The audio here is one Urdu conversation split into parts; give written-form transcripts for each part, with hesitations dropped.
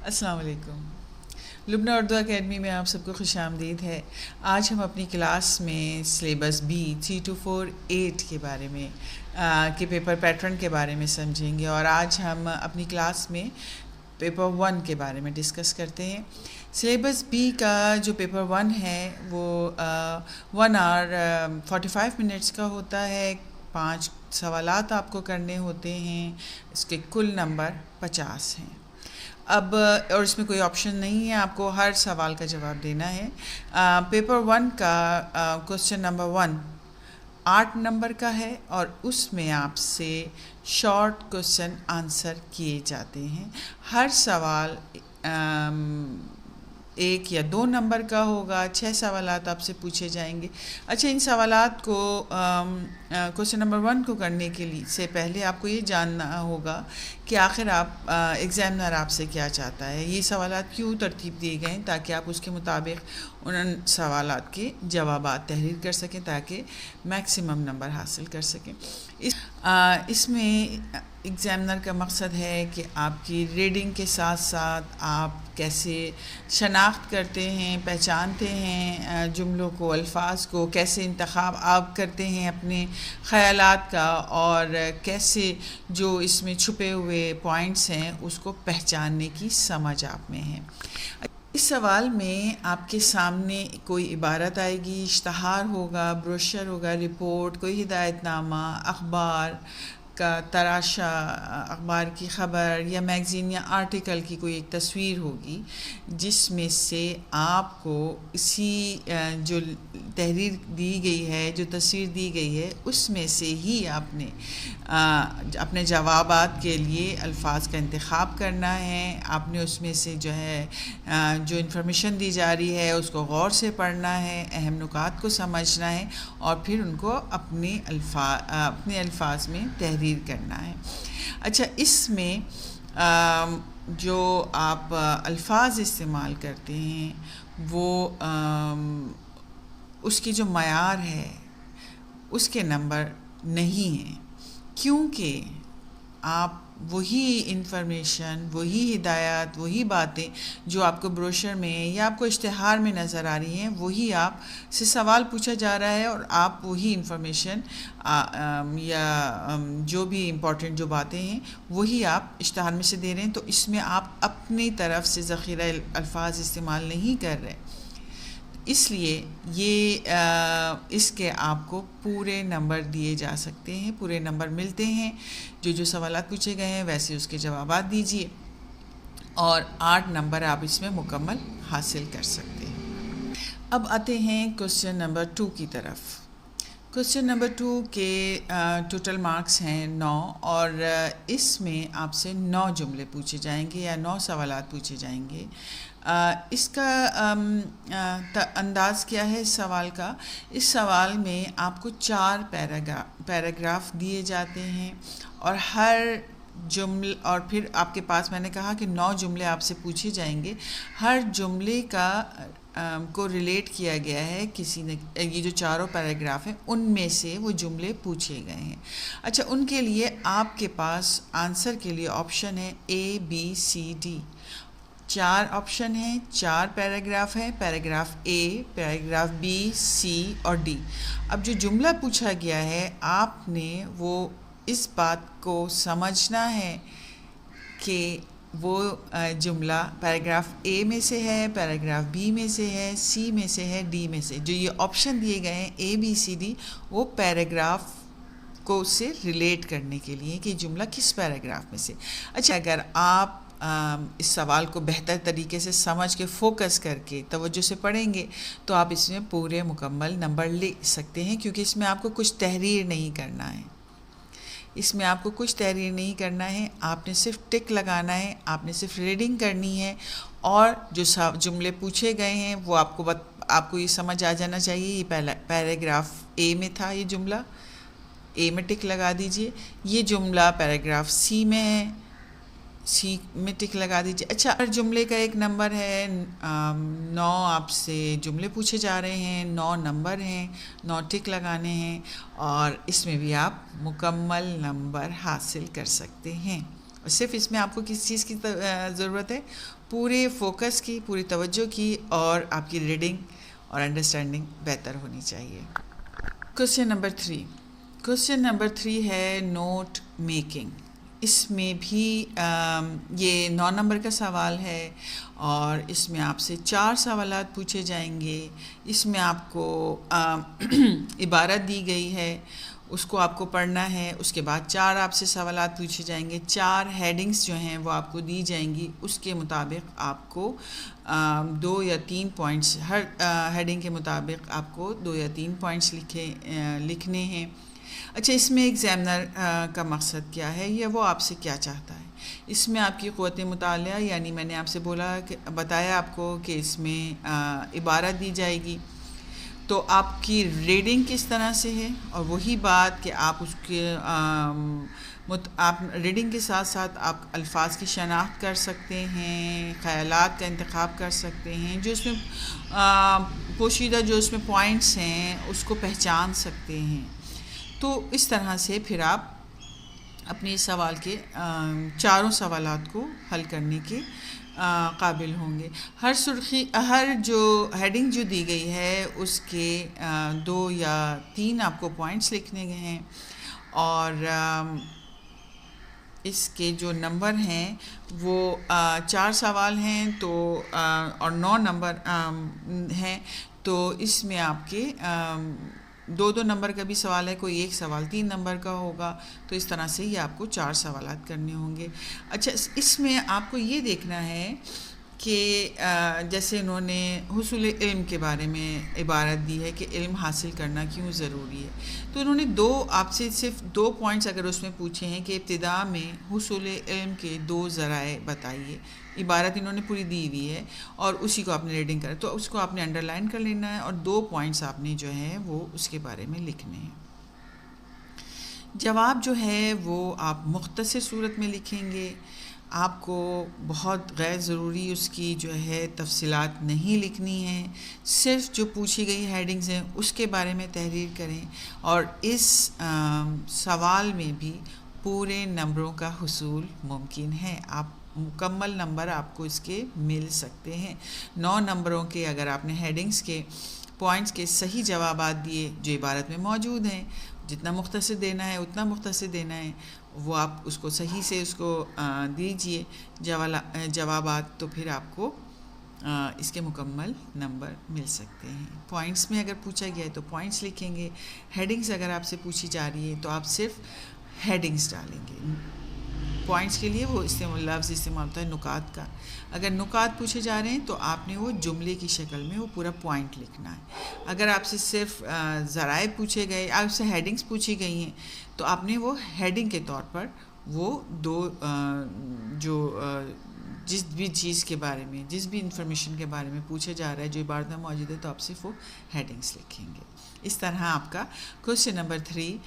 السلام علیکم۔ لبنہ اردو اکیڈمی میں آپ سب کو خوش آمدید ہے۔ آج ہم اپنی کلاس میں سلیبس بی 3248 کے بارے میں کے پیپر پیٹرن کے بارے میں سمجھیں گے، اور آج ہم اپنی کلاس میں پیپر 1 کے بارے میں ڈسکس کرتے ہیں۔ سلیبس بی کا جو پیپر 1 ہے وہ 1 آور 45 منٹس کا ہوتا ہے۔ 5 سوالات آپ کو کرنے ہوتے ہیں، اس کے کل نمبر 50 ہیں۔ اب اور اس میں کوئی آپشن نہیں ہے، آپ کو ہر سوال کا جواب دینا ہے۔ پیپر 1 کا کوسچن نمبر 1 8 نمبر کا ہے، اور اس میں آپ سے شارٹ کوسچن آنسر کیے جاتے ہیں۔ ہر سوال 1 یا 2 نمبر کا ہوگا۔ 6 سوالات آپ سے پوچھے جائیں گے۔ اچھا، ان سوالات کو کوسچن نمبر 1 کو کرنے کے لیے سے پہلے آپ کو یہ جاننا ہوگا کہ آخر آپ ایگزامنر آپ سے کیا چاہتا ہے، یہ سوالات کیوں ترتیب دیے گئے ہیں، تاکہ آپ اس کے مطابق ان سوالات کے جوابات تحریر کر سکیں تاکہ میکسیمم نمبر حاصل کر سکیں۔ اس میں ایگزامنر کا مقصد ہے کہ آپ کی ریڈنگ کے ساتھ ساتھ آپ کیسے شناخت کرتے ہیں، پہچانتے ہیں جملوں کو، الفاظ کو، کیسے انتخاب آپ کرتے ہیں اپنے خیالات کا، اور کیسے جو اس میں چھپے ہوئے پوائنٹس ہیں اس کو پہچاننے کی سمجھ آپ میں ہے۔ اس سوال میں آپ کے سامنے کوئی عبارت آئے گی، اشتہار ہوگا، بروشر ہوگا، رپورٹ، کوئی ہدایت نامہ، اخبار کا تراشا، اخبار کی خبر یا میگزین یا آرٹیکل کی کوئی ایک تصویر ہوگی، جس میں سے آپ کو اسی جو تحریر دی گئی ہے، جو تصویر دی گئی ہے، اس میں سے ہی آپ نے اپنے جوابات کے لیے الفاظ کا انتخاب کرنا ہے۔ آپ نے اس میں سے جو ہے جو انفارمیشن دی جا رہی ہے اس کو غور سے پڑھنا ہے، اہم نکات کو سمجھنا ہے، اور پھر ان کو اپنے الفاظ میں تحریر کرنا ہے۔ اچھا، اس میں جو آپ الفاظ استعمال کرتے ہیں وہ اس کی جو معیار ہے اس کے نمبر نہیں ہیں، کیونکہ آپ وہی انفارمیشن، وہی ہدایات، وہی باتیں جو آپ کو بروشر میں یا آپ کو اشتہار میں نظر آ رہی ہیں، وہی آپ سے سوال پوچھا جا رہا ہے، اور آپ وہی انفارمیشن یا جو بھی امپورٹنٹ جو باتیں ہیں وہی آپ اشتہار میں سے دے رہے ہیں، تو اس میں آپ اپنی طرف سے ذخیرہ الفاظ استعمال نہیں کر رہے، اس لیے اس کے آپ کو پورے نمبر دیے جا سکتے ہیں، پورے نمبر ملتے ہیں۔ جو سوالات پوچھے گئے ہیں ویسے اس کے جوابات دیجیے، اور 8 نمبر آپ اس میں مکمل حاصل کر سکتے ہیں۔ اب آتے ہیں کوسچن نمبر 2 کی طرف۔ کوسچن نمبر 2 کے ٹوٹل مارکس ہیں 9، اور اس میں آپ سے 9 جملے پوچھے جائیں گے یا 9 سوالات پوچھے جائیں گے۔ اس کا انداز کیا ہے اس سوال کا؟ اس سوال میں آپ کو 4 پیراگراف دیے جاتے ہیں، اور ہر اور پھر آپ کے پاس، میں نے کہا کہ 9 جملے آپ سے پوچھے جائیں گے، ہر جملے کا کو ریلیٹ کیا گیا ہے کسی نے، یہ جو 4 پیراگراف ہیں ان میں سے وہ جملے پوچھے گئے ہیں۔ اچھا، ان کے لیے آپ کے پاس آنسر کے لیے آپشن ہے ABCD، 4 آپشن ہیں، 4 پیراگراف ہیں، paragraph A، paragraph B، C اور D۔ اب جو جملہ پوچھا گیا ہے آپ نے وہ اس بات کو سمجھنا ہے کہ وہ جملہ پیراگراف A میں سے ہے، پیراگراف B میں سے ہے، C میں سے ہے، D میں سے۔ جو یہ آپشن دیے گئے ہیں ABCD، وہ پیراگراف کو سے ریلیٹ کرنے کے لیے کہ جملہ کس پیراگراف میں سے۔ اچھا، اگر آپ اس سوال کو بہتر طریقے سے سمجھ کے فوکس کر کے توجہ سے پڑھیں گے تو آپ اس میں پورے مکمل نمبر لے سکتے ہیں، کیونکہ اس میں آپ کو کچھ تحریر نہیں کرنا ہے، اس میں آپ کو کچھ تحریر نہیں کرنا ہے، آپ نے صرف ٹک لگانا ہے، آپ نے صرف ریڈنگ کرنی ہے، اور جو جملے پوچھے گئے ہیں وہ آپ کو یہ سمجھ آ جانا چاہیے۔ یہ پیراگراف A میں تھا، یہ جملہ A میں ٹک لگا دیجئے، یہ جملہ پیراگراف C میں ہے، C میں ٹک لگا دیجئے۔ اچھا، ہر جملے کا ایک نمبر ہے، 9 آپ سے جملے پوچھے جا رہے ہیں، 9 نمبر ہیں، 9 ٹک لگانے ہیں، اور اس میں بھی آپ مکمل نمبر حاصل کر سکتے ہیں۔ اور صرف اس میں آپ کو کس چیز کی ضرورت ہے؟ پورے فوکس کی، پوری توجہ کی، اور آپ کی ریڈنگ اور انڈرسٹینڈنگ بہتر ہونی چاہیے۔ کوسچن نمبر 3، کوسچن نمبر 3 ہے نوٹ میکنگ۔ اس میں بھی یہ 9 نمبر کا سوال ہے اور اس میں آپ سے 4 سوالات پوچھے جائیں گے۔ اس میں آپ کو عبارت دی گئی ہے، اس کو آپ کو پڑھنا ہے، اس کے بعد 4 آپ سے سوالات پوچھے جائیں گے، 4 ہیڈنگز جو ہیں وہ آپ کو دی جائیں گی، اس کے مطابق آپ کو 2 یا 3 پوائنٹس، ہر ہیڈنگ کے مطابق آپ کو 2 یا 3 پوائنٹس لکھنے ہیں۔ اچھا، اس میں ایگزامنر کا مقصد کیا ہے یا وہ آپ سے کیا چاہتا ہے؟ اس میں آپ کی قوت مطالعہ، یعنی میں نے آپ سے بتایا آپ کو کہ اس میں عبارت دی جائے گی، تو آپ کی ریڈنگ کس طرح سے ہے، اور وہی بات کہ آپ اس کے آپ ریڈنگ کے ساتھ ساتھ آپ الفاظ کی شناخت کر سکتے ہیں، خیالات کا انتخاب کر سکتے ہیں، جو اس میں پوشیدہ جو اس میں پوائنٹس ہیں اس کو پہچان سکتے ہیں۔ تو اس طرح سے پھر آپ اپنے سوال کے 4 سوالات کو حل کرنے کے قابل ہوں گے۔ ہر جو ہیڈنگ جو دی گئی ہے اس کے 2 یا 3 آپ کو پوائنٹس لکھنے گئے ہیں، اور اس کے جو نمبر ہیں وہ 4 سوال ہیں تو اور 9 نمبر ہیں، تو اس میں آپ کے 2 نمبر کا بھی سوال ہے، کوئی ایک سوال 3 نمبر کا ہوگا، تو اس طرح سے یہ آپ کو 4 سوالات کرنے ہوں گے۔ اچھا، اس میں آپ کو یہ دیکھنا ہے کہ جیسے انہوں نے حصول علم کے بارے میں عبارت دی ہے کہ علم حاصل کرنا کیوں ضروری ہے، تو انہوں نے آپ سے صرف 2 پوائنٹس اگر اس میں پوچھے ہیں کہ ابتدا میں حصول علم کے 2 ذرائع بتائیے۔ عبارت انہوں نے پوری دی ہوئی ہے اور اسی کو آپ نے ریڈنگ کرا، تو اس کو آپ نے انڈر لائن کر لینا ہے اور 2 پوائنٹس آپ نے جو ہے وہ اس کے بارے میں لکھنے ہیں۔ جواب جو ہے وہ آپ مختصر صورت میں لکھیں گے، آپ کو بہت غیر ضروری اس کی جو ہے تفصیلات نہیں لکھنی ہے، صرف جو پوچھی گئی ہیڈنگز ہیں اس کے بارے میں تحریر کریں، اور اس سوال میں بھی پورے نمبروں کا حصول ممکن ہے، آپ مکمل نمبر آپ کو اس کے مل سکتے ہیں۔ 9 نمبروں کے اگر آپ نے ہیڈنگز کے پوائنٹس کے صحیح جوابات دیے جو عبارت میں موجود ہیں، جتنا مختصر دینا ہے اتنا مختصر دینا ہے، وہ آپ اس کو صحیح سے اس کو دیجئے جوابات، تو پھر آپ کو اس کے مکمل نمبر مل سکتے ہیں۔ پوائنٹس میں اگر پوچھا گیا ہے تو پوائنٹس لکھیں گے، ہیڈنگز اگر آپ سے پوچھی جا رہی ہے تو آپ صرف ہیڈنگز ڈالیں گے۔ پوائنٹس کے لیے وہ لفظ استعمال ہوتا ہے نکات کا، اگر نکات پوچھے جا رہے ہیں تو آپ نے وہ جملے کی شکل میں وہ پورا پوائنٹ لکھنا ہے۔ اگر آپ سے صرف ذرائع پوچھے گئے، آپ سے ہیڈنگز پوچھی گئی ہیں، تو آپ نے وہ ہیڈنگ کے طور پر وہ 2 جو جس بھی چیز کے بارے میں، جس بھی انفارمیشن کے بارے میں پوچھا جا رہا ہے جو عبارت میں موجود ہے، تو آپ صرف وہ ہیڈنگز لکھیں گے۔ اس طرح آپ کا کوسچن نمبر 3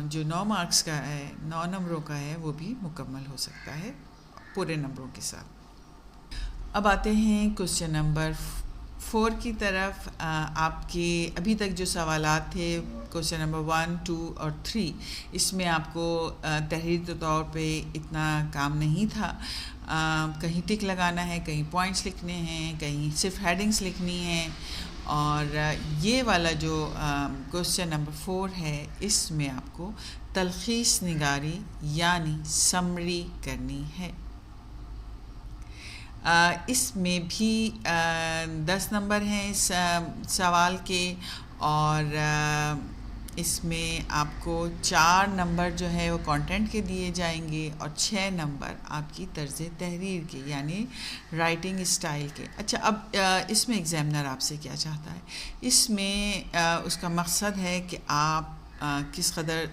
جو 9 مارکس کا ہے، 9 نمبروں کا ہے، وہ بھی مکمل ہو سکتا ہے پورے نمبروں کے ساتھ۔ اب آتے ہیں کوسچن نمبر 4 کی طرف۔ آپ کے ابھی تک جو سوالات تھے کوسچن نمبر 1، 2 اور 3، اس میں آپ کو تحریر کے طور پہ اتنا کام نہیں تھا، کہیں ٹک لگانا ہے، کہیں پوائنٹس لکھنے ہیں، کہیں صرف ہیڈنگز لکھنی ہیں، اور یہ والا جو کوسچن نمبر 4 ہے، اس میں آپ کو تلخیص نگاری یعنی سمری کرنی ہے۔ اس میں بھی 10 نمبر ہیں اس سوال کے، اور اس میں آپ کو 4 نمبر جو ہے وہ کانٹینٹ کے دیے جائیں گے اور 6 نمبر آپ کی طرز تحریر کے یعنی رائٹنگ اسٹائل کے۔ اچھا، اب اس میں ایگزامنر آپ سے کیا چاہتا ہے؟ اس میں اس کا مقصد ہے کہ آپ کس قدر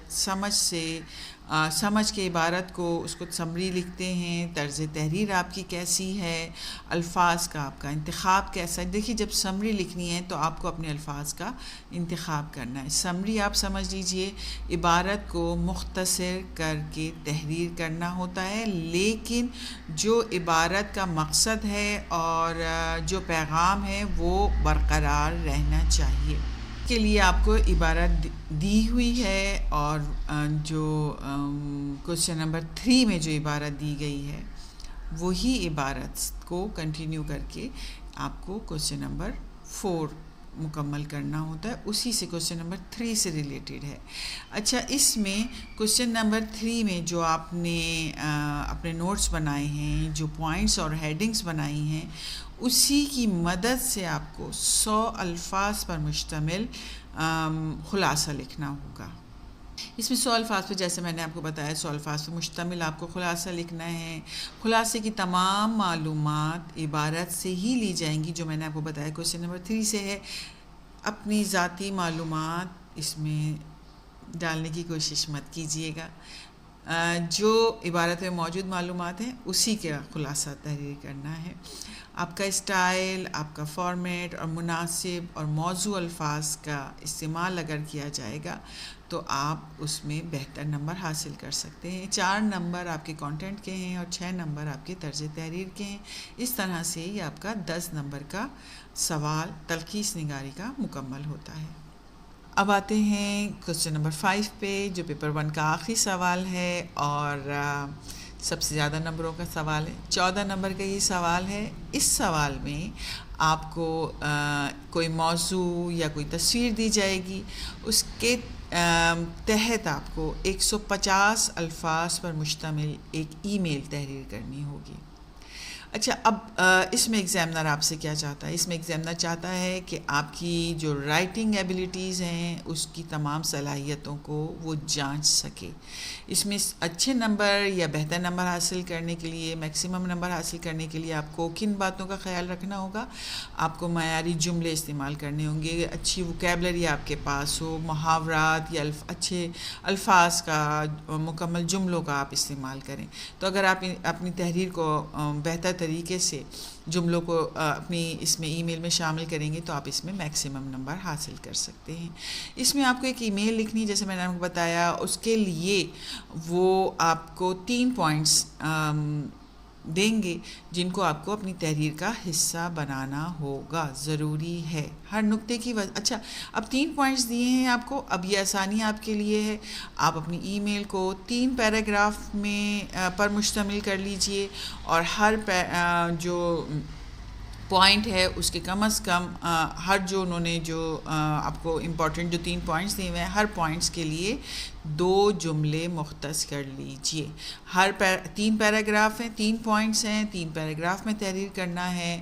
سمجھ کے عبارت کو اس کو سمری لکھتے ہیں، طرز تحریر آپ کی کیسی ہے، الفاظ کا آپ کا انتخاب کیسا ہے۔ دیکھیے، جب سمری لکھنی ہے تو آپ کو اپنے الفاظ کا انتخاب کرنا ہے۔ سمری آپ سمجھ لیجئے عبارت کو مختصر کر کے تحریر کرنا ہوتا ہے، لیکن جو عبارت کا مقصد ہے اور جو پیغام ہے وہ برقرار رہنا چاہیے۔ کے لیے آپ کو عبارت دی ہوئی ہے، اور جو کوشچن نمبر 3 میں جو عبارت دی گئی ہے وہی عبارت کو کنٹینیو کر کے آپ کو کوشچن نمبر 4 مکمل کرنا ہوتا ہے، اسی سے کوشچن نمبر 3 سے ریلیٹڈ ہے۔ اچھا، اس میں کوشچن نمبر 3 میں جو آپ نے اپنے نوٹس بنائے ہیں، جو پوائنٹس اور ہیڈنگس بنائی ہیں، اسی کی مدد سے آپ کو 100 الفاظ پر مشتمل خلاصہ لکھنا ہوگا۔ اس میں 100 الفاظ پہ، جیسے میں نے آپ کو بتایا، 100 الفاظ پہ مشتمل آپ کو خلاصہ لکھنا ہے۔ خلاصے کی تمام معلومات عبارت سے ہی لی جائیں گی، جو میں نے آپ کو بتایا کوشچن نمبر 3 سے ہے۔ اپنی ذاتی معلومات اس میں ڈالنے کی کوشش مت کیجیے گا، جو عبارت میں موجود معلومات ہیں اسی کا خلاصہ تحریر کرنا ہے۔ آپ کا اسٹائل، آپ کا فارمیٹ اور مناسب اور موضوع الفاظ کا استعمال اگر کیا جائے گا تو آپ اس میں بہتر نمبر حاصل کر سکتے ہیں۔ 4 نمبر آپ کے کانٹینٹ کے ہیں اور 6 نمبر آپ کے طرز تحریر کے ہیں۔ اس طرح سے ہی آپ کا 10 نمبر کا سوال تلخیص نگاری کا مکمل ہوتا ہے۔ اب آتے ہیں کوشچن نمبر 5 پہ، جو پیپر 1 کا آخری سوال ہے اور سب سے زیادہ نمبروں کا سوال ہے۔ 14 نمبر کا یہ سوال ہے۔ اس سوال میں آپ کو کوئی موضوع یا کوئی تصویر دی جائے گی، اس کے تحت آپ کو 150 الفاظ پر مشتمل ایک ای میل تحریر کرنی ہوگی۔ اچھا، اب اس میں ایگزامنر آپ سے کیا چاہتا ہے؟ اس میں ایگزامنر چاہتا ہے کہ آپ کی جو رائٹنگ ایبیلیٹیز ہیں اس کی تمام صلاحیتوں کو وہ جانچ سکے۔ اس میں اچھے نمبر یا بہتر نمبر حاصل کرنے کے لیے، میکسیمم نمبر حاصل کرنے کے لیے آپ کو کن باتوں کا خیال رکھنا ہوگا؟ آپ کو معیاری جملے استعمال کرنے ہوں گے، اچھی ووکیبلری آپ کے پاس ہو، محاورات یا اچھے الفاظ کا، مکمل جملوں کا آپ استعمال کریں۔ تو اگر آپ اپنی تحریر کو بہتر طریقے سے جملوں کو اپنی اس میں ای میل میں شامل کریں گے تو آپ اس میں میکسیمم نمبر حاصل کر سکتے ہیں۔ اس میں آپ کو ایک ای میل لکھنی ہے، جیسے میں نے آپ کو بتایا، اس کے لیے وہ آپ کو 3 پوائنٹس دیں گے جن کو آپ کو اپنی تحریر کا حصہ بنانا ہوگا، ضروری ہے ہر نقطے کی اچھا، اب 3 پوائنٹس دیے ہیں آپ کو۔ اب یہ آسانی آپ کے لیے ہے، آپ اپنی ای میل کو 3 پیراگراف میں پر مشتمل کر لیجئے، اور ہر جو پوائنٹ ہے اس کے کم از کم ہر جو انہوں نے جو آپ کو امپورٹنٹ جو 3 پوائنٹس دیے ہوئے ہیں، ہر پوائنٹس کے لیے 2 جملے مختص کر لیجئے۔ 3 پیراگراف ہیں، 3 پوائنٹس ہیں، 3 پیراگراف میں تحریر کرنا ہے۔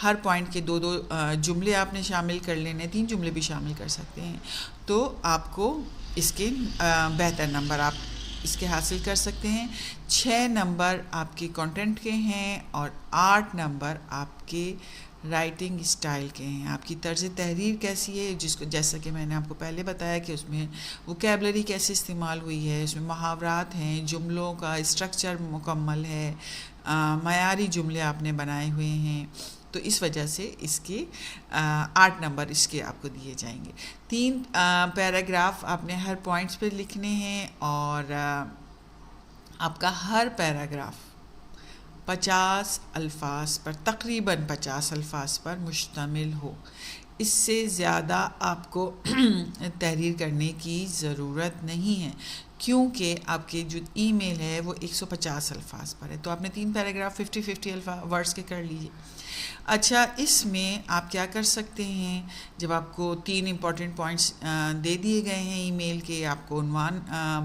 ہر پوائنٹ کے 2 جملے آپ نے شامل کر لینے، 3 جملے بھی شامل کر سکتے ہیں، تو آپ کو اس کے بہتر نمبر آپ اس کے حاصل کر سکتے ہیں۔ 6 نمبر آپ کے کنٹینٹ کے ہیں اور 8 نمبر آپ کے رائٹنگ اسٹائل کے ہیں۔ آپ کی طرز تحریر کیسی ہے، جیسا کہ میں نے آپ کو پہلے بتایا کہ اس میں ووکیبلری کیسے استعمال ہوئی ہے، اس میں محاورات ہیں، جملوں کا اسٹرکچر مکمل ہے، معیاری جملے آپ نے بنائے ہوئے ہیں، تو اس وجہ سے اس کے 8 نمبر اس کے آپ کو دیے جائیں گے۔ 3 پیراگراف آپ نے ہر پوائنٹس پہ لکھنے ہیں، اور آپ کا ہر پیراگراف 50 الفاظ پر، تقریباً 50 الفاظ پر مشتمل ہو۔ اس سے زیادہ آپ کو تحریر کرنے کی ضرورت نہیں ہے، کیونکہ آپ کے جو ای میل ہے وہ 150 الفاظ پر ہے، تو آپ نے 3 پیراگراف 50 ورڈز کے کر لیجیے۔ اچھا، اس میں آپ کیا کر سکتے ہیں، جب آپ کو 3 امپورٹنٹ پوائنٹس دے دیے گئے ہیں ای میل کے، آپ کو عنوان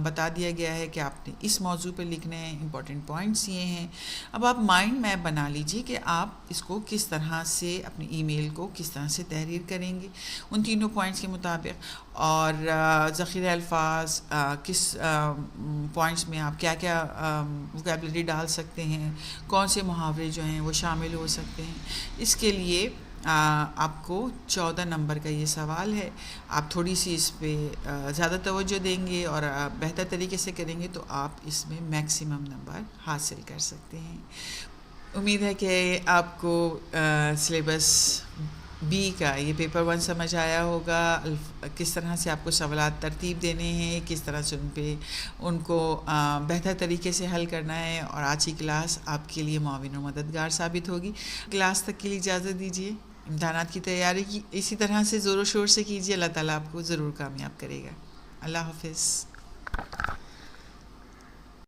بتا دیا گیا ہے کہ آپ نے اس موضوع پہ لکھنے ہیں، امپورٹنٹ پوائنٹس یہ ہیں۔ اب آپ مائنڈ میپ بنا لیجئے کہ آپ اس کو کس طرح سے، اپنی ای میل کو کس طرح سے تحریر کریں گے ان 3 پوائنٹس کے مطابق، اور ذخیرہ الفاظ کس پوائنٹس میں آپ کیا کیا ووکیبلری ڈال سکتے ہیں، کون سے محاورے جو ہیں وہ شامل ہو سکتے ہیں۔ اس کے لیے آپ کو 14 نمبر کا یہ سوال ہے، آپ تھوڑی سی اس پہ زیادہ توجہ دیں گے اور بہتر طریقے سے کریں گے تو آپ اس میں میکسیمم نمبر حاصل کر سکتے ہیں۔ امید ہے کہ آپ کو سلیبس بی کا یہ پیپر 1 سمجھ آیا ہوگا، کس طرح سے آپ کو سوالات ترتیب دینے ہیں، کس طرح سے ان کو بہتر طریقے سے حل کرنا ہے، اور آج کی کلاس آپ کے لیے معاون و مددگار ثابت ہوگی۔ کلاس تک کے لیے اجازت دیجیے۔ امتحانات کی تیاری کی اسی طرح سے زور و شور سے کیجیے، اللہ تعالیٰ آپ کو ضرور کامیاب کرے گا۔ اللہ حافظ۔